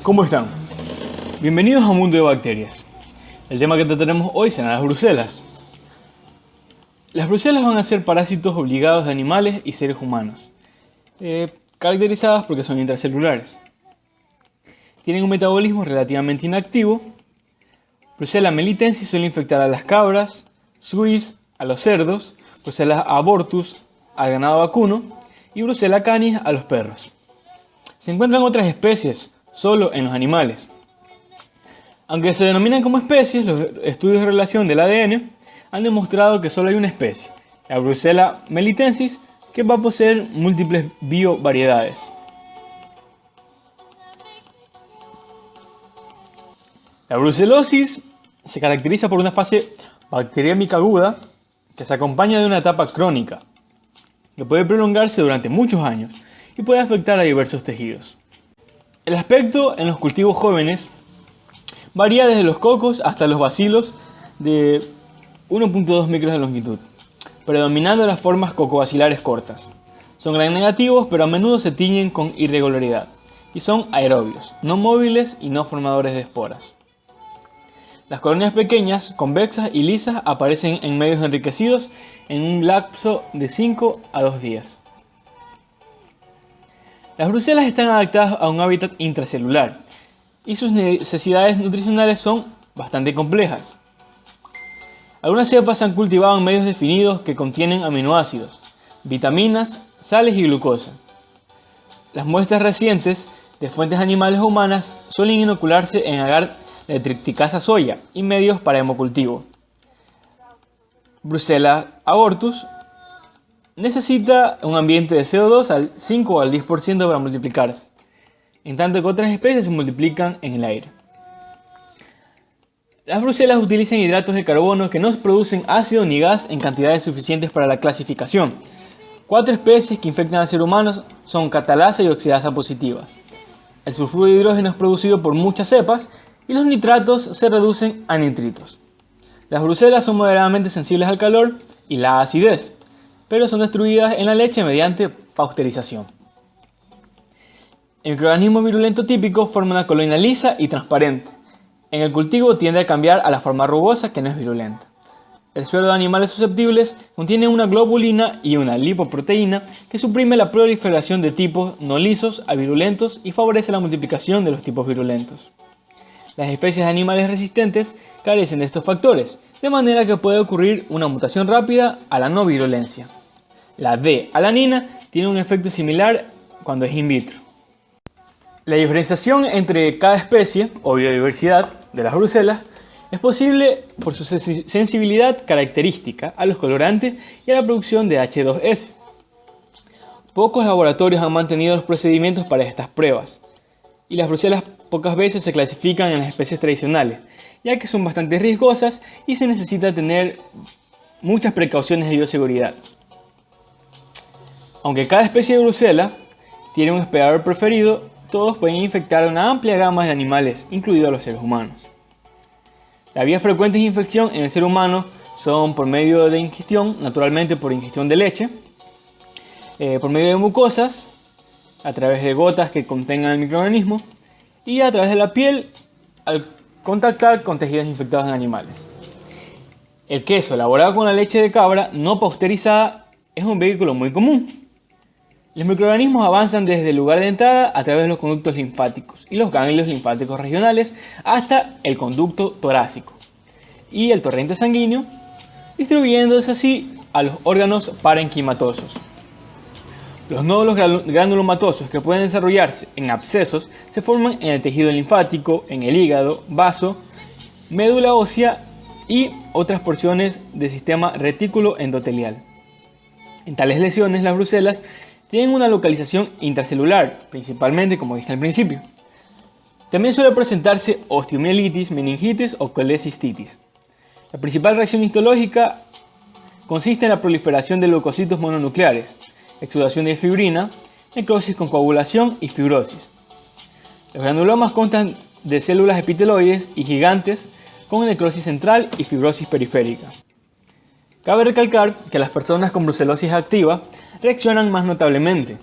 ¿Cómo están? Bienvenidos a un mundo de bacterias. El tema que trataremos hoy serán las brucelas. Las brucelas van a ser parásitos obligados de animales y seres humanos, caracterizadas porque son intracelulares. Tienen un metabolismo relativamente inactivo. Brucella melitensis suele infectar a las cabras, suis a los cerdos, Brucella abortus al ganado vacuno y Brucella canis a los perros. Se encuentran otras especies solo en los animales. Aunque se denominan como especies, los estudios de relación del ADN han demostrado que solo hay una especie, la Brucella melitensis, que va a poseer múltiples biovariedades. La brucelosis se caracteriza por una fase bacteriémica aguda que se acompaña de una etapa crónica, que puede prolongarse durante muchos años y puede afectar a diversos tejidos. El aspecto en los cultivos jóvenes varía desde los cocos hasta los bacilos de 1.2 micros de longitud, predominando las formas cocobacilares cortas. Son gran negativos, pero a menudo se tiñen con irregularidad y son aerobios, no móviles y no formadores de esporas. Las colonias pequeñas, convexas y lisas aparecen en medios enriquecidos en un lapso de 5 a 2 días. Las brucelas están adaptadas a un hábitat intracelular y sus necesidades nutricionales son bastante complejas. Algunas cepas se han cultivado en medios definidos que contienen aminoácidos, vitaminas, sales y glucosa. Las muestras recientes de fuentes animales o humanas suelen inocularse en agar de triticasa soya y medios para hemocultivo. Brucella abortus necesita un ambiente de CO2 al 5 o al 10% para multiplicarse, en tanto que otras especies se multiplican en el aire. Las brucelas utilizan hidratos de carbono que no producen ácido ni gas en cantidades suficientes para la clasificación. 4 especies que infectan al ser humano son catalasa y oxidasa positivas. El sulfuro de hidrógeno es producido por muchas cepas y los nitratos se reducen a nitritos. Las brucelas son moderadamente sensibles al calor y la acidez, pero son destruidas en la leche mediante pasteurización. El microorganismo virulento típico forma una colonia lisa y transparente. En el cultivo tiende a cambiar a la forma rugosa, que no es virulenta. El suero de animales susceptibles contiene una globulina y una lipoproteína que suprime la proliferación de tipos no lisos a virulentos y favorece la multiplicación de los tipos virulentos. Las especies de animales resistentes carecen de estos factores, de manera que puede ocurrir una mutación rápida a la no virulencia. La D-alanina tiene un efecto similar cuando es in vitro. La diferenciación entre cada especie o biodiversidad de las brucelas es posible por su sensibilidad característica a los colorantes y a la producción de H2S. Pocos laboratorios han mantenido los procedimientos para estas pruebas, y las brucelas pocas veces se clasifican en las especies tradicionales, ya que son bastante riesgosas y se necesita tener muchas precauciones de bioseguridad. Aunque cada especie de brucela tiene un hospedador preferido, todos pueden infectar a una amplia gama de animales, incluidos los seres humanos. Las vías frecuentes de infección en el ser humano son por medio de ingestión, naturalmente por ingestión de leche, por medio de mucosas, a través de gotas que contengan el microorganismo, y a través de la piel al contactar con tejidos infectados en animales. El queso elaborado con la leche de cabra no pasteurizada es un vehículo muy común. Los microorganismos avanzan desde el lugar de entrada a través de los conductos linfáticos y los ganglios linfáticos regionales hasta el conducto torácico y el torrente sanguíneo, distribuyéndose así a los órganos parenquimatosos. Los nódulos granulomatosos que pueden desarrollarse en abscesos se forman en el tejido linfático, en el hígado, vaso, médula ósea y otras porciones del sistema retículo endotelial. En tales lesiones, las brucelas tienen una localización intracelular, principalmente, como dije al principio. También suele presentarse osteomielitis, meningitis o colecistitis. La principal reacción histológica consiste en la proliferación de leucocitos mononucleares, exudación de fibrina, necrosis con coagulación y fibrosis. Los granulomas constan de células epiteloides y gigantes con necrosis central y fibrosis periférica. Cabe recalcar que las personas con brucelosis activa reaccionan más notablemente,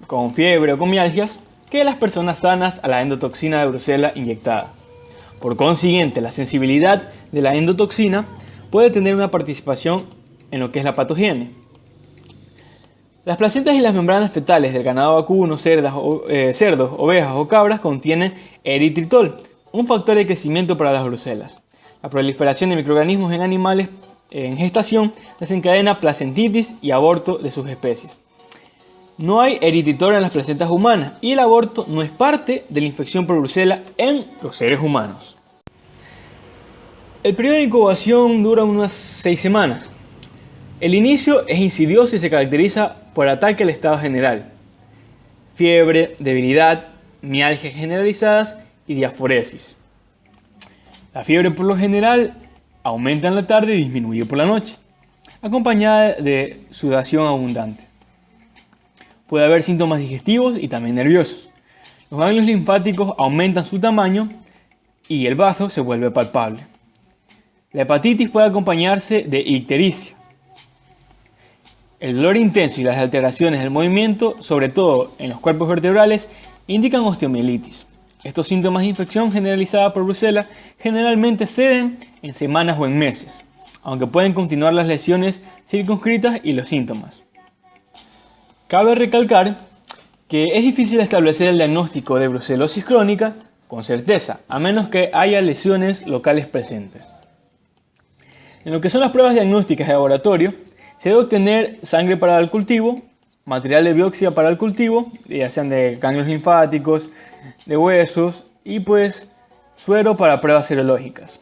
con fiebre o con mialgias, que las personas sanas a la endotoxina de Brucela inyectada. Por consiguiente, la sensibilidad de la endotoxina puede tener una participación en lo que es la patogenia. Las placentas y las membranas fetales del ganado vacuno, cerdos, ovejas o cabras contienen eritritol, un factor de crecimiento para las brucelas. La proliferación de microorganismos en animales en gestación desencadena placentitis y aborto de sus especies. No hay eritritol en las placentas humanas y el aborto no es parte de la infección por brucela en los seres humanos. El periodo de incubación dura unas 6 semanas. El inicio es insidioso y se caracteriza por ataque al estado general, fiebre, debilidad, mialgias generalizadas y diaforesis. La fiebre por lo general aumenta en la tarde y disminuye por la noche, acompañada de sudación abundante. Puede haber síntomas digestivos y también nerviosos. Los ganglios linfáticos aumentan su tamaño y el bazo se vuelve palpable. La hepatitis puede acompañarse de ictericia. El dolor intenso y las alteraciones del movimiento, sobre todo en los cuerpos vertebrales, indican osteomielitis. Estos síntomas de infección generalizada por brucela generalmente ceden en semanas o en meses, aunque pueden continuar las lesiones circunscritas y los síntomas. Cabe recalcar que es difícil establecer el diagnóstico de brucelosis crónica con certeza, a menos que haya lesiones locales presentes. En lo que son las pruebas diagnósticas de laboratorio, se debe obtener sangre para el cultivo, material de biopsia para el cultivo, ya sean de ganglios linfáticos, de huesos y suero para pruebas serológicas.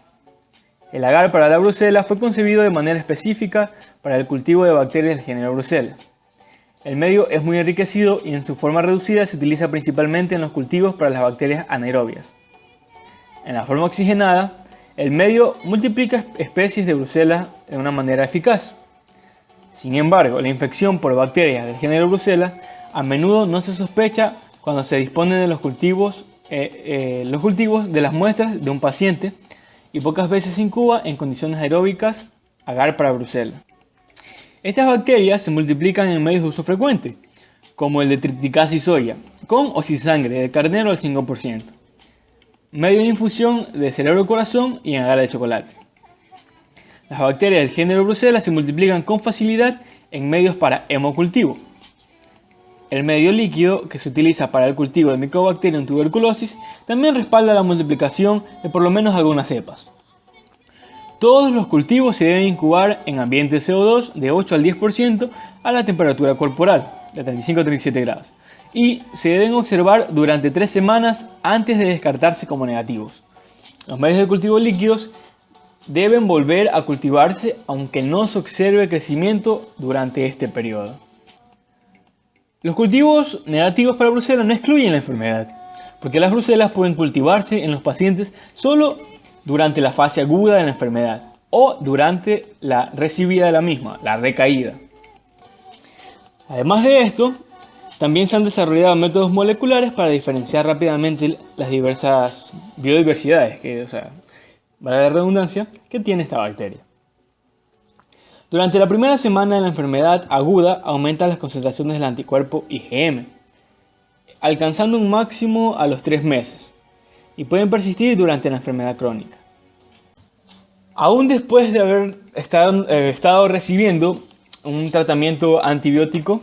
El agar para la brucela fue concebido de manera específica para el cultivo de bacterias del género Brucella. El medio es muy enriquecido y en su forma reducida se utiliza principalmente en los cultivos para las bacterias anaerobias. En la forma oxigenada, el medio multiplica especies de Brucella de una manera eficaz. Sin embargo, la infección por bacterias del género Brucella a menudo no se sospecha cuando se disponen de los cultivos de las muestras de un paciente y pocas veces se incuba en condiciones aeróbicas agar para Brucella. Estas bacterias se multiplican en medios de uso frecuente, como el de Triticacea soya, con o sin sangre de carnero al 5%, medio de infusión de cerebro-corazón y en agar de chocolate. Las bacterias del género Brucella se multiplican con facilidad en medios para hemocultivo. El medio líquido que se utiliza para el cultivo de Mycobacterium tuberculosis también respalda la multiplicación de por lo menos algunas cepas. Todos los cultivos se deben incubar en ambiente CO2 de 8 al 10% a la temperatura corporal, de 35 a 37 grados, y se deben observar durante 3 semanas antes de descartarse como negativos. Los medios de cultivo líquidos deben volver a cultivarse aunque no se observe crecimiento durante este periodo. Los cultivos negativos para brucela no excluyen la enfermedad, porque las brucelas pueden cultivarse en los pacientes solo durante la fase aguda de la enfermedad o durante la recibida de la misma, la recaída. Además de esto, también se han desarrollado métodos moleculares para diferenciar rápidamente las diversas biodiversidades, vale la redundancia, que tiene esta bacteria. Durante la primera semana de la enfermedad aguda aumentan las concentraciones del anticuerpo IgM, alcanzando un máximo a los 3 meses, y pueden persistir durante la enfermedad crónica. Aún después de haber estado recibiendo un tratamiento antibiótico,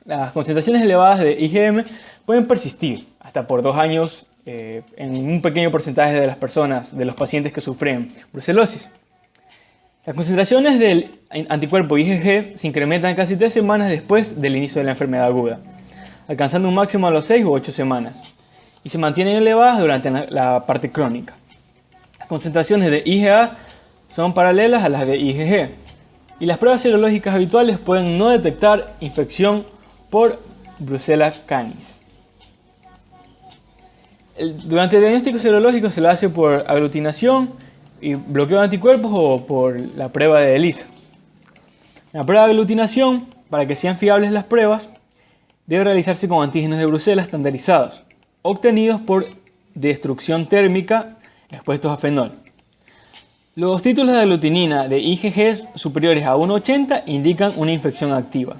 las concentraciones elevadas de IgM pueden persistir hasta por 2 años en un pequeño porcentaje de las personas, de los pacientes que sufren brucelosis. Las concentraciones del anticuerpo IgG se incrementan casi 3 semanas después del inicio de la enfermedad aguda, alcanzando un máximo a los 6 u 8 semanas, y se mantienen elevadas durante la parte crónica. Las concentraciones de IgA son paralelas a las de IgG, y las pruebas serológicas habituales pueden no detectar infección por Brucella canis. Durante el diagnóstico serológico se lo hace por aglutinación y bloqueo de anticuerpos o por la prueba de ELISA. La prueba de aglutinación, para que sean fiables las pruebas, debe realizarse con antígenos de Brucella estandarizados, obtenidos por destrucción térmica expuestos a fenol. Los títulos de aglutinina de IgG superiores a 1,80 indican una infección activa.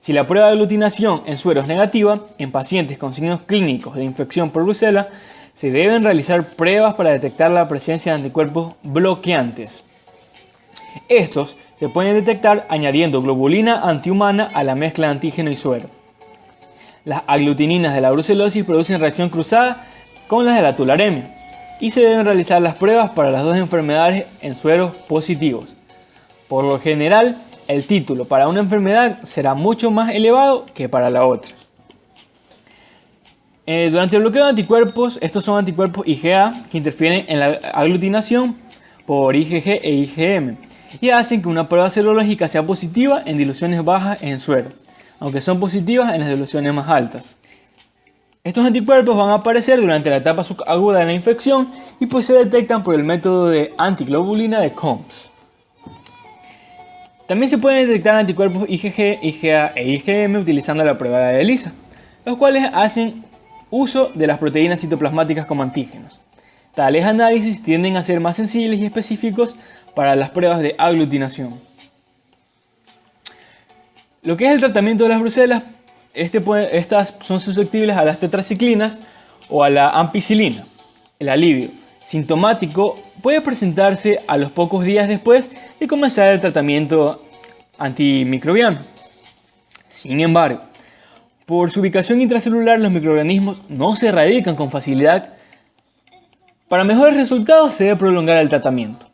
Si la prueba de aglutinación en suero es negativa, en pacientes con signos clínicos de infección por brucela, se deben realizar pruebas para detectar la presencia de anticuerpos bloqueantes. Estos se pueden detectar añadiendo globulina antihumana a la mezcla de antígeno y suero. Las aglutininas de la brucelosis producen reacción cruzada con las de la tularemia y se deben realizar las pruebas para las dos enfermedades en sueros positivos. Por lo general, el título para una enfermedad será mucho más elevado que para la otra. Durante el bloqueo de anticuerpos, estos son anticuerpos IgA que interfieren en la aglutinación por IgG e IgM y hacen que una prueba serológica sea positiva en diluciones bajas en suero, aunque son positivas en las diluciones más altas. Estos anticuerpos van a aparecer durante la etapa subaguda de la infección y pues se detectan por el método de antiglobulina de Combs. También se pueden detectar anticuerpos IgG, IgA e IgM utilizando la prueba de ELISA, los cuales hacen uso de las proteínas citoplasmáticas como antígenos. Tales análisis tienden a ser más sensibles y específicos para las pruebas de aglutinación. Lo que es el tratamiento de las brucelas, estas son susceptibles a las tetraciclinas o a la ampicilina. El alivio sintomático puede presentarse a los pocos días después de comenzar el tratamiento antimicrobiano. Sin embargo, por su ubicación intracelular, los microorganismos no se erradican con facilidad. Para mejores resultados se debe prolongar el tratamiento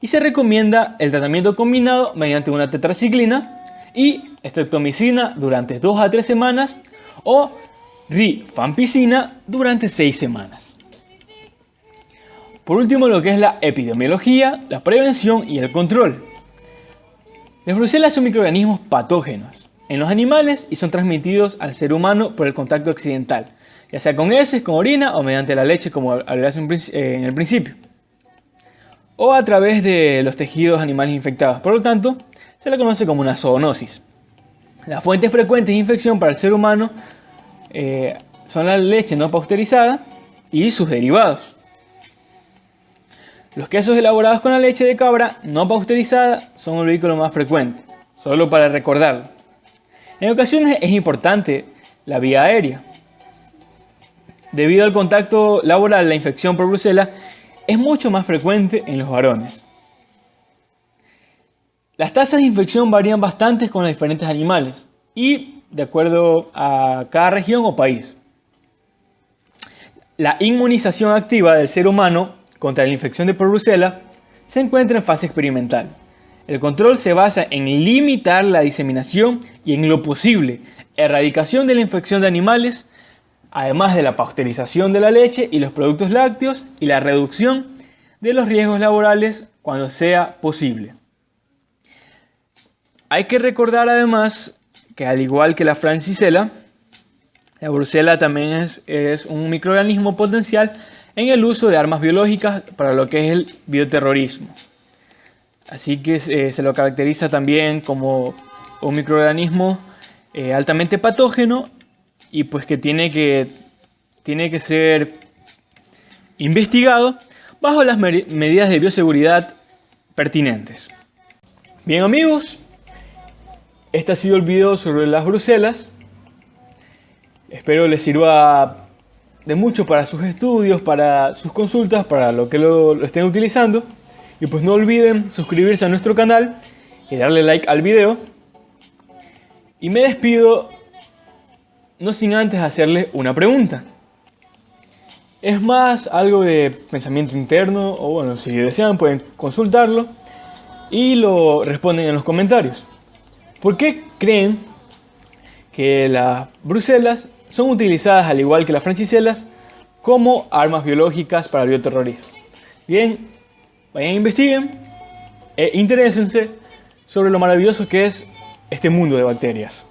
y se recomienda el tratamiento combinado mediante una tetraciclina y streptomicina durante 2 a 3 semanas o rifampicina durante 6 semanas. Por último, lo que es la epidemiología, la prevención y el control. Las brucelas son microorganismos patógenos en los animales y son transmitidos al ser humano por el contacto accidental, ya sea con heces, con orina o mediante la leche, como hablé en el principio, o a través de los tejidos animales infectados. Por lo tanto, se la conoce como una zoonosis. Las fuentes frecuentes de infección para el ser humano son la leche no pasteurizada y sus derivados. Los quesos elaborados con la leche de cabra no pasteurizada son el vehículo más frecuente, solo para recordarlo. En ocasiones es importante la vía aérea. Debido al contacto laboral, la infección por brucela es mucho más frecuente en los varones. Las tasas de infección varían bastante con los diferentes animales y de acuerdo a cada región o país. La inmunización activa del ser humano contra la infección de por brucela se encuentra en fase experimental. El control se basa en limitar la diseminación y, en lo posible, erradicación de la infección de animales, además de la pasteurización de la leche y los productos lácteos y la reducción de los riesgos laborales cuando sea posible. Hay que recordar además que, al igual que la francisela, la brucela también es un microorganismo potencial en el uso de armas biológicas para lo que es el bioterrorismo. Así que se lo caracteriza también como un microorganismo altamente patógeno y pues que tiene que ser investigado bajo las medidas de bioseguridad pertinentes. Bien amigos, este ha sido el video sobre las brucelas. Espero les sirva de mucho para sus estudios, para sus consultas, para lo que lo estén utilizando. Y pues no olviden suscribirse a nuestro canal y darle like al video. Y me despido no sin antes hacerles una pregunta. Es más algo de pensamiento interno, o bueno, si desean pueden consultarlo y lo responden en los comentarios. ¿Por qué creen que las brucelas son utilizadas, al igual que las franciselas, como armas biológicas para el bioterrorismo? Bien, vayan, investiguen e interésense sobre lo maravilloso que es este mundo de bacterias.